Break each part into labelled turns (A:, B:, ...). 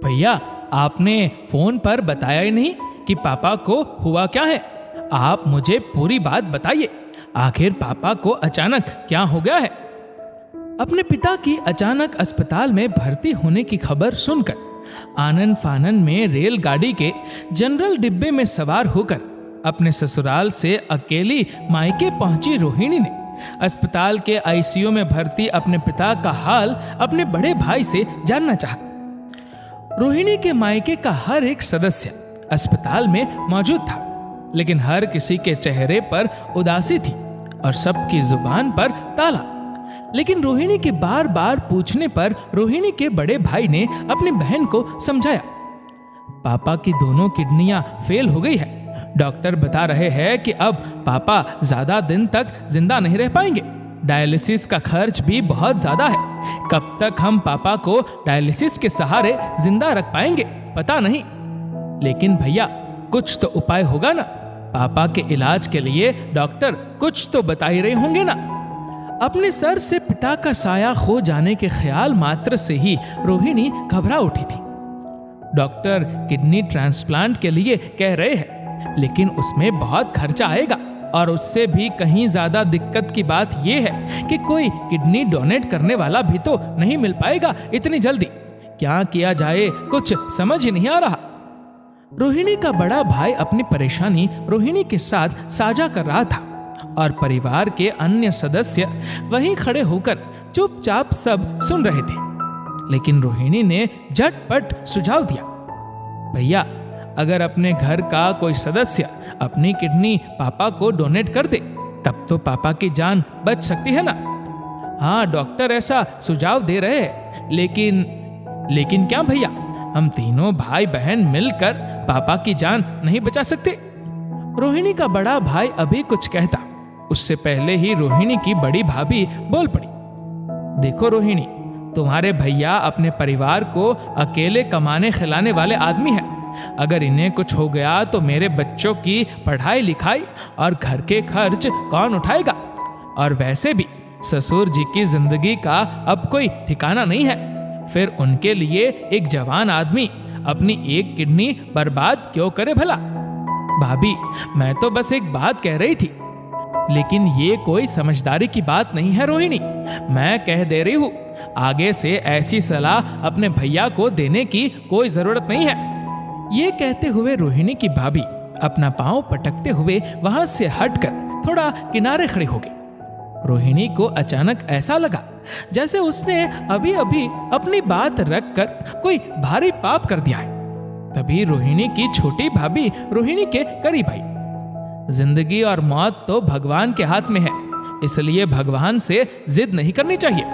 A: भैया, आपने फोन पर बताया ही नहीं कि पापा को हुआ क्या है। आप मुझे पूरी बात बताइए, आखिर पापा को अचानक क्या हो गया है। अपने पिता की अचानक अस्पताल में भर्ती होने की खबर सुनकर आनन फानन में रेलगाड़ी के जनरल डिब्बे में सवार होकर अपने ससुराल से अकेली मायके पहुंची रोहिणी ने अस्पताल के आईसीयू में भर्ती अपने पिता का हाल अपने बड़े भाई से जानना चाहा। रोहिणी के मायके का हर एक सदस्य अस्पताल में मौजूद था, लेकिन हर किसी के चेहरे पर उदासी थी और सबकी जुबान पर ताला। लेकिन रोहिणी के बार बार पूछने पर रोहिणी के बड़े भाई ने अपनी बहन को समझाया, पापा की दोनों किडनियां फेल हो गई है। डॉक्टर बता रहे हैं कि अब पापा ज्यादा दिन तक जिंदा नहीं रह पाएंगे। डायलिसिस का खर्च भी बहुत ज्यादा है। कब तक हम पापा को डायलिसिस के सहारे जिंदा रख पाएंगे पता नहीं। लेकिन भैया, कुछ तो उपाय होगा ना। पापा के इलाज के लिए डॉक्टर कुछ तो बता ही रहे होंगे ना। अपने सर से पिता का साया खो जाने के ख्याल मात्र से ही रोहिणी घबरा उठी थी। डॉक्टर किडनी ट्रांसप्लांट के लिए कह रहे हैं, लेकिन उसमें बहुत खर्चा आएगा और उससे भी कहीं ज्यादा दिक्कत की बात यह है कि कोई किडनी डोनेट करने वाला भी तो नहीं मिल पाएगा इतनी जल्दी। क्या किया जाए कुछ समझ ही नहीं आ रहा। रोहिणी का बड़ा भाई अपनी परेशानी रोहिणी के साथ साझा कर रहा था और परिवार के अन्य सदस्य वहीं खड़े होकर चुपचाप सब सुन रहे थे। लेकिन रोहिणी ने झटपट सुझाव दिया, भैया, अगर अपने घर का कोई सदस्य अपनी किडनी पापा को डोनेट कर दे तब तो पापा की जान बच सकती है ना। हाँ, डॉक्टर ऐसा सुझाव दे रहे हैं, लेकिन क्या भैया, हम तीनों भाई बहन मिलकर पापा की जान नहीं बचा सकते। रोहिणी का बड़ा भाई अभी कुछ कहता, उससे पहले ही रोहिणी की बड़ी भाभी बोल पड़ी, देखो रोहिणी, तुम्हारे भैया अपने परिवार को अकेले कमाने खिलाने वाले आदमी हैं। अगर इन्हें कुछ हो गया तो मेरे बच्चों की पढ़ाई लिखाई और घर के खर्च कौन उठाएगा। और वैसे भी ससुर जी की जिंदगी का अब कोई ठिकाना नहीं है। फिर उनके लिए एक जवान आदमी अपनी एक किडनी बर्बाद क्यों करे भला। भाभी, मैं तो बस एक बात कह रही थी, लेकिन ये कोई समझदारी की बात नहीं है रोहिणी। मैं कह दे रही हूँ, आगे से ऐसी सलाह अपने भैया को देने की कोई जरूरत नहीं है। ये कहते हुए रोहिणी की भाभी अपना पांव पटकते हुए वहां से हटकर थोड़ा किनारे खड़े हो गए। रोहिणी को अचानक ऐसा लगा जैसे उसने अभी अभी अपनी बात रखकर कोई भारी पाप कर दिया है। तभी रोहिणी की छोटी भाभी रोहिणी के करीब आई। जिंदगी और मौत तो भगवान के हाथ में है, इसलिए भगवान से जिद नहीं करनी चाहिए।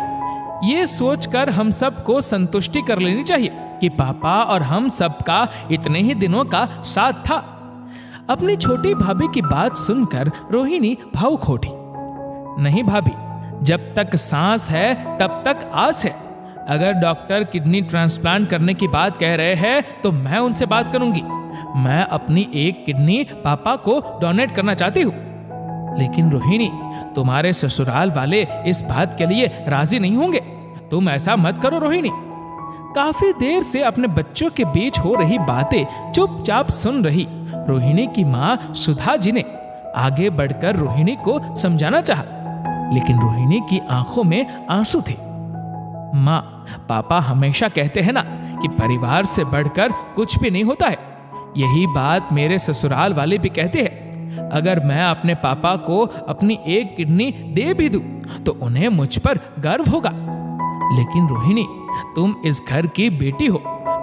A: ये सोचकर हम सबको संतुष्टि कर लेनी चाहिए कि पापा और हम सबका इतने ही दिनों का साथ था। अपनी छोटी भाभी की बात सुनकर रोहिणी भावुक हो उठी। नहीं भाभी, जब तक सांस है तब तक आस है। अगर डॉक्टर किडनी ट्रांसप्लांट करने की बात कह रहे हैं तो मैं उनसे बात करूंगी। मैं अपनी एक किडनी पापा को डोनेट करना चाहती हूँ। लेकिन रोहिणी, तुम्हारे ससुराल वाले इस बात के लिए राजी नहीं होंगे। तुम ऐसा मत करो रोहिणी। काफी देर से अपने बच्चों के बीच हो रही बातें चुपचाप सुन रही रोहिणी की माँ सुधा जी ने आगे बढ़कर रोहिणी को समझाना चाहा, लेकिन रोहिणी की आंखों में आंसू थे। माँ, पापा हमेशा कहते हैं ना कि परिवार से बढ़कर कुछ भी नहीं होता है। यही बात मेरे ससुराल वाले भी कहते हैं। अगर मैं अपने पापा को अपनी एक किडनी दे भी दूं तो उन्हें मुझ पर गर्व होगा। लेकिन रोहिणी, तुम इस घर की बेटी हो,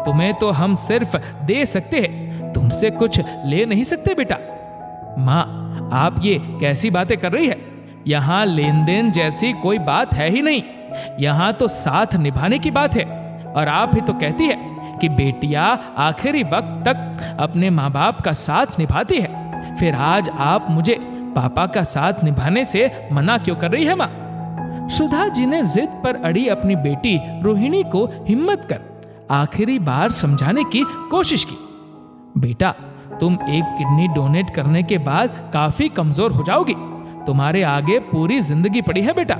A: तुम्हें तो हम सिर्फ दे सकते हैं, तुमसे कुछ ले नहीं सकते बेटा। माँ, आप ये कैसी बातें कर रही है? यहाँ लेन देन जैसी कोई बात है ही नहीं। यहाँ तो साथ निभाने की बात है। और आप ही तो कहती है कि बेटियां आखिरी वक्त तक अपने माँ बाप का साथ निभाती है। फिर आज आप मुझे पापा का साथ निभाने से मना क्यों कर रही है माँ? सुधा जी ने जिद पर अड़ी अपनी बेटी रोहिणी को हिम्मत कर आखिरी बार समझाने की कोशिश की। बेटा, तुम एक किडनी डोनेट करने के बाद काफी कमजोर हो जाओगी। तुम्हारे आगे पूरी जिंदगी पड़ी है बेटा।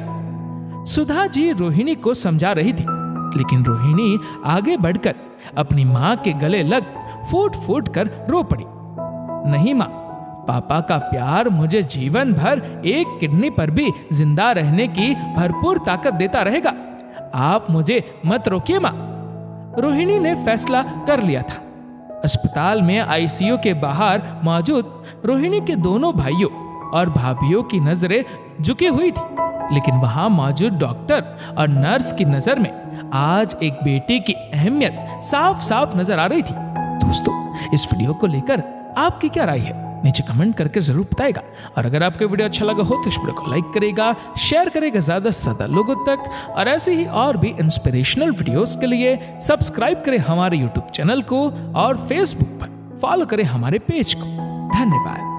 A: सुधा जी रोहिणी को समझा रही थी, लेकिन रोहिणी आगे बढ़कर अपनी माँ के गले लग फूट फूट कर रो पड़ी। नहीं माँ, पापा का प्यार मुझे जीवन भर एक किडनी पर भी जिंदा रहने की भरपूर ताकत देता रहेगा। आप मुझे मत रोकिए माँ। रोहिणी ने फैसला कर लिया था। अस्पताल में आईसीयू के बाहर मौजूद रोहिणी के दोनों भाइयों और भाभीियों की नजरें झुकी हुई थी, लेकिन वहां मौजूद डॉक्टर और नर्स की नजर में आज एक बेटी की अहमियत साफ साफ नजर आ रही थी। दोस्तों, इस वीडियो को लेकर आपकी क्या राय है, नीचे कमेंट करके जरूर बताएगा। और अगर आपको वीडियो अच्छा लगा हो तो इस वीडियो को लाइक करेगा, शेयर करेगा ज्यादा से ज्यादा लोगों तक, और ऐसे ही और भी इंस्पिरेशनल वीडियोस के लिए सब्सक्राइब करें हमारे यूट्यूब चैनल को और फेसबुक पर फॉलो करें हमारे पेज को। धन्यवाद।